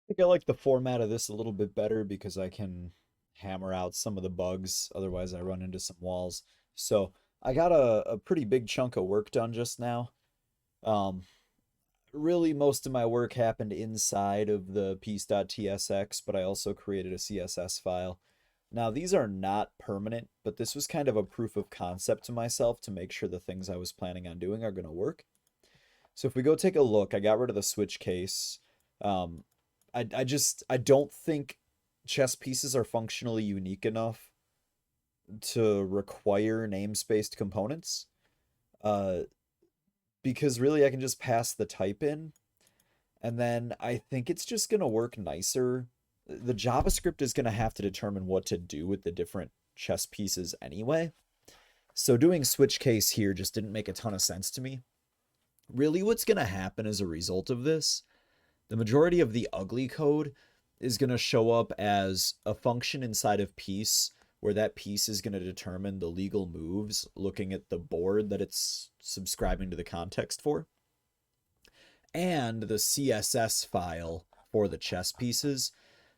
think I like the format of this a little bit better because I can hammer out some of the bugs. Otherwise, I run into some walls. So I got a pretty big chunk of work done just now. Um, Really, most of my work happened inside of the piece.tsx, but I also created a CSS file. Now, these are not permanent, but this was kind of a proof of concept to myself to make sure the things I was planning on doing are going to work. So if we go take a look, I got rid of the switch case. Um, I don't think chess pieces are functionally unique enough to require namespaced components. Uh, because really I can just pass the type in, and then I think it's just gonna work nicer. The JavaScript is gonna have to determine what to do with the different chess pieces anyway. So doing switch case here just didn't make a ton of sense to me. Really, what's gonna happen as a result of this, the majority of the ugly code is going to show up as a function inside of piece where that piece is going to determine the legal moves looking at the board that it's subscribing to the context for, and the CSS file for the chess pieces.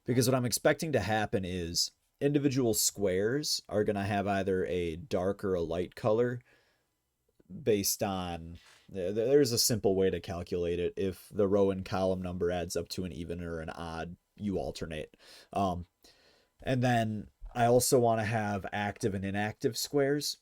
Because what I'm expecting to happen is individual squares are going to have either a dark or a light color based on, there's a simple way to calculate it. If the row and column number adds up to an even or an odd, you alternate. Um, and then I also want to have active and inactive squares.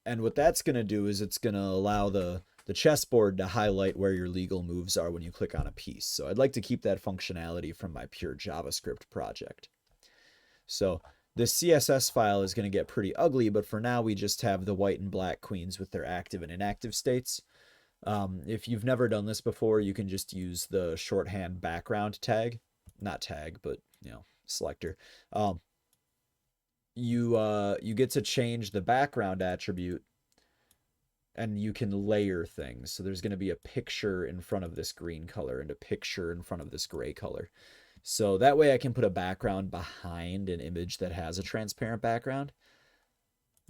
And what that's going to do is it's going to allow the chessboard to highlight where your legal moves are when you click on a piece. So I'd like to keep that functionality from my pure JavaScript project. So this CSS file is going to get pretty ugly, but for now we just have the white and black queens with their active and inactive states. If you've never done this before, you can just use the shorthand background tag, not tag, but selector. Um, you get to change the background attribute, and you can layer things. So there's going to be a picture in front of this green color and a picture in front of this gray color. So that way I can put a background behind an image that has a transparent background.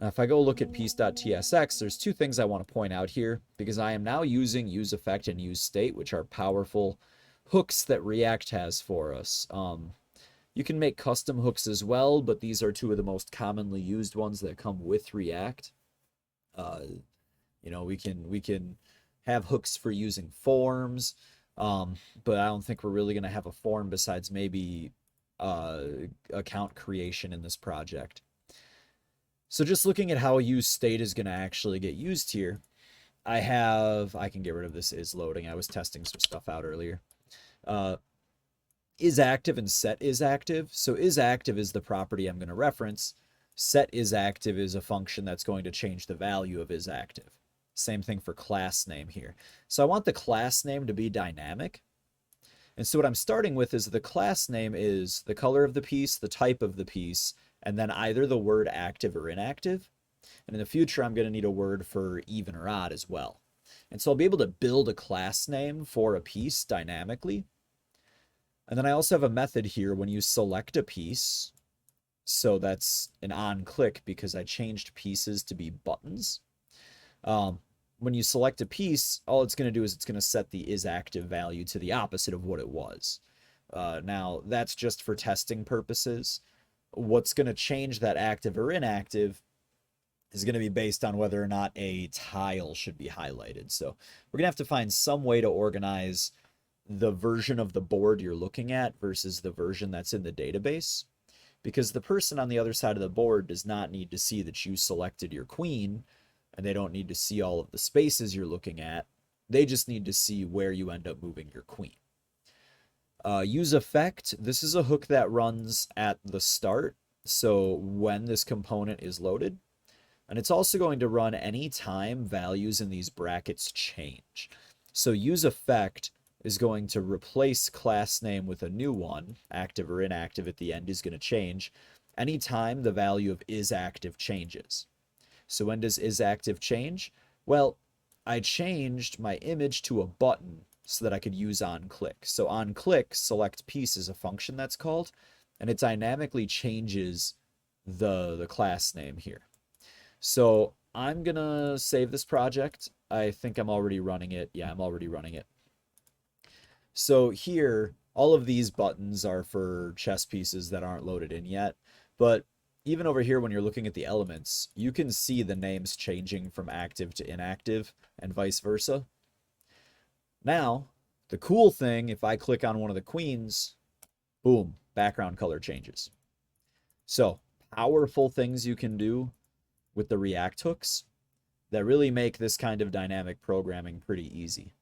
If I go look at piece.tsx, there's two things I want to point out here because I am now using useEffect and useState, which are powerful hooks that React has for us. You can make custom hooks as well, but these are two of the most commonly used ones that come with React. Uh, we can have hooks for using forms, but I don't think we're really going to have a form besides maybe uh, account creation in this project. So just looking at how useState is going to actually get used here, I can get rid of this is loading. I was testing some stuff out earlier. Uh, is active and set is active. So is active is the property I'm going to reference. Set is active is a function that's going to change the value of is active. Same thing for class name here. So I want the class name to be dynamic. And so what I'm starting with is the class name is the color of the piece, the type of the piece, and then either the word active or inactive. And in the future, I'm going to need a word for even or odd as well. And so I'll be able to build a class name for a piece dynamically. And then I also have a method here when you select a piece. So that's an on click because I changed pieces to be buttons. Um, when you select a piece, all it's going to do is it's going to set the is active value to the opposite of what it was. Now, that's just for testing purposes. What's going to change that active or inactive is going to be based on whether or not a tile should be highlighted. So we're going to have to find some way to organize the version of the board you're looking at versus the version that's in the database. Because the person on the other side of the board does not need to see that you selected your queen, and they don't need to see all of the spaces you're looking at. They just need to see where you end up moving your queen. useEffect, this is a hook that runs at the start, so when this component is loaded. And it's also going to run anytime values in these brackets change. So useEffect is going to replace class name with a new one, active or inactive at the end is going to change, anytime the value of isActive changes. So when does isActive change? Well, I changed my image to a button so that I could use onClick. So onClick select piece is a function that's called, and it dynamically changes the class name here. So I'm gonna save this project. I think I'm already running it. Yeah, I'm already running it. So here, All of these buttons are for chess pieces that aren't loaded in yet. But even over here, when you're looking at the elements, you can see the names changing from active to inactive and vice versa. Now, the cool thing, if I click on one of the queens, boom, background color changes. So, powerful things you can do with the React hooks that really make this kind of dynamic programming pretty easy.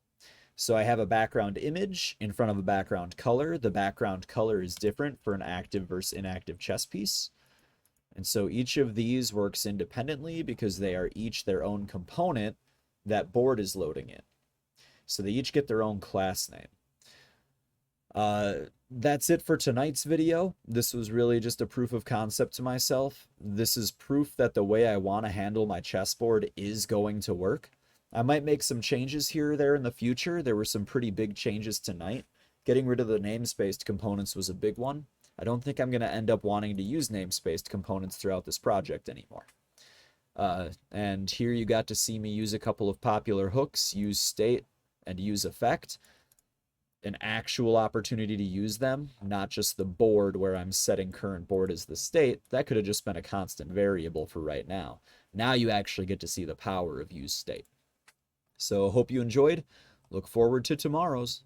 So I have a background image in front of a background color. The background color is different for an active versus inactive chess piece. And so each of these works independently because they are each their own component that board is loading in. So they each get their own class name. That's it for tonight's video. This was really just a proof of concept to myself. This is proof that the way I want to handle my chessboard is going to work. I might make some changes here or there in the future. There were some pretty big changes tonight. Getting rid of the namespaced components was a big one. I don't think I'm going to end up wanting to use namespaced components throughout this project anymore. And here you got to see me use a couple of popular hooks, use state and use effect. An actual opportunity to use them, not just the board where I'm setting current board as the state. That could have just been a constant variable for right now. Now you actually get to see the power of use state. So hope you enjoyed. Look forward to tomorrow's.